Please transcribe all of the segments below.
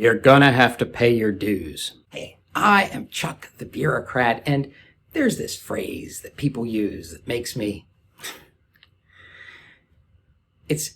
You're gonna have to pay your dues. Hey, I am Chuck the bureaucrat, and there's this phrase that people use that makes me... It's,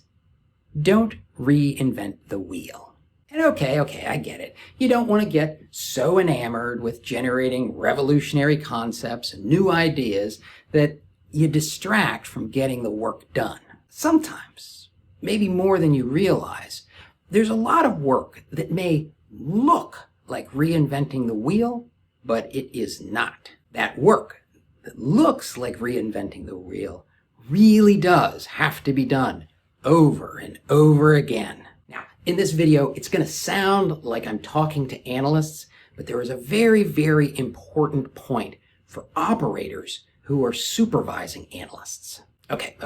don't reinvent the wheel. And okay, I get it. You don't want to get so enamored with generating revolutionary concepts and new ideas that you distract from getting the work done. Sometimes, maybe more than you realize, there's a lot of work that may look like reinventing the wheel, but it is not. That work that looks like reinventing the wheel really does have to be done over and over again. Now, in this video, it's going to sound like I'm talking to analysts, but there is a very, very important point for operators who are supervising analysts. Okay.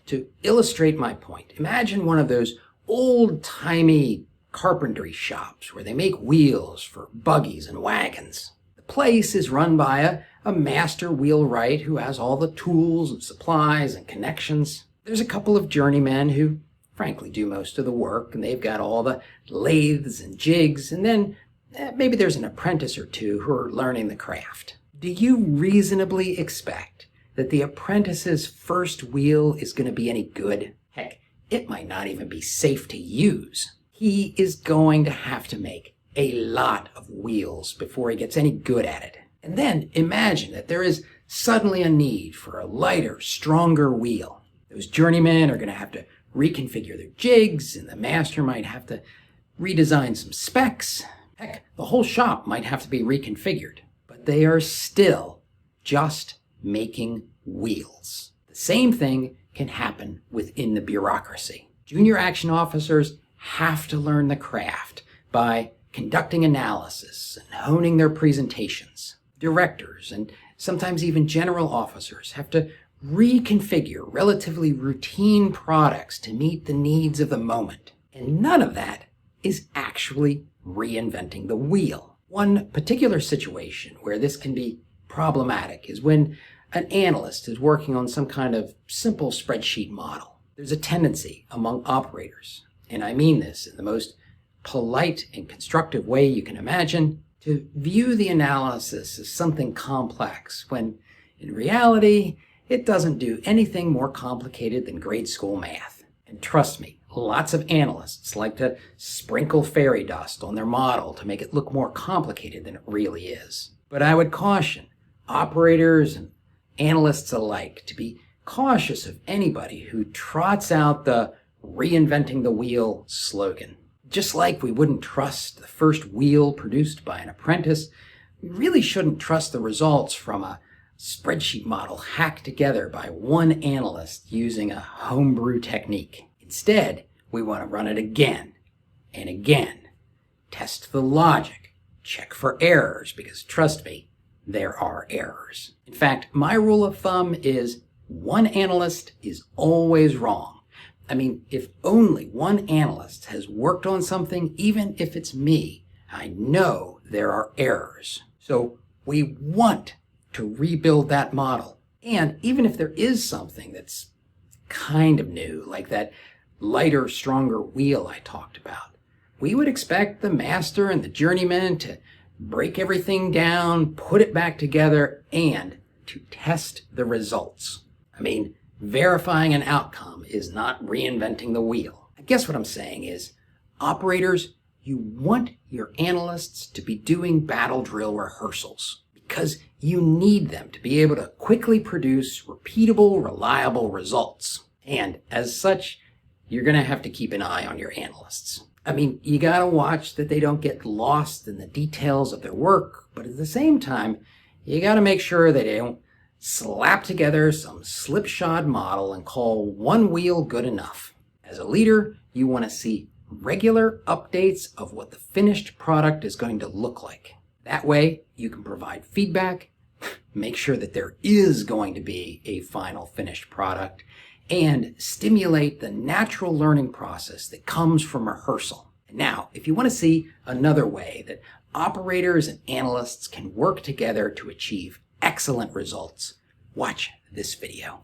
To illustrate my point, imagine one of those old-timey carpentry shops where they make wheels for buggies and wagons. The place is run by a master wheelwright who has all the tools and supplies and connections. There's a couple of journeymen who frankly do most of the work, and they've got all the lathes and jigs, and then maybe there's an apprentice or two who are learning the craft. Do you reasonably expect that the apprentice's first wheel is going to be any good? Heck, it might not even be safe to use. He is going to have to make a lot of wheels before he gets any good at it. And then imagine that there is suddenly a need for a lighter, stronger wheel. Those journeymen are going to have to reconfigure their jigs, and the master might have to redesign some specs. Heck, the whole shop might have to be reconfigured. But they are still just making wheels. The same thing can happen within the bureaucracy. Junior action officers have to learn the craft by conducting analysis and honing their presentations. Directors and sometimes even general officers have to reconfigure relatively routine products to meet the needs of the moment. And none of that is actually reinventing the wheel. One particular situation where this can be problematic is when an analyst is working on some kind of simple spreadsheet model. There's a tendency among operators, and I mean this in the most polite and constructive way you can imagine, to view the analysis as something complex, when in reality, it doesn't do anything more complicated than grade school math. And trust me, lots of analysts like to sprinkle fairy dust on their model to make it look more complicated than it really is. But I would caution operators and analysts alike to be cautious of anybody who trots out the reinventing the wheel slogan. Just like we wouldn't trust the first wheel produced by an apprentice, we really shouldn't trust the results from a spreadsheet model hacked together by one analyst using a homebrew technique. Instead, we want to run it again and again. Test the logic, check for errors, because trust me, there are errors. In fact, my rule of thumb is one analyst is always wrong. I mean, if only one analyst has worked on something, even if it's me, I know there are errors. So we want to rebuild that model. And even if there is something that's kind of new, like that lighter, stronger wheel I talked about, we would expect the master and the journeyman to break everything down, put it back together, and to test the results. I mean, verifying an outcome is not reinventing the wheel. I guess what I'm saying is, operators, you want your analysts to be doing battle drill rehearsals because you need them to be able to quickly produce repeatable, reliable results. And as such, you're going to have to keep an eye on your analysts. I mean, you got to watch that they don't get lost in the details of their work, but at the same time, you got to make sure that they don't slap together some slipshod model and call one wheel good enough. As a leader, you want to see regular updates of what the finished product is going to look like. That way, you can provide feedback, make sure that there is going to be a final finished product, and stimulate the natural learning process that comes from rehearsal. Now, if you want to see another way that operators and analysts can work together to achieve excellent results, watch this video.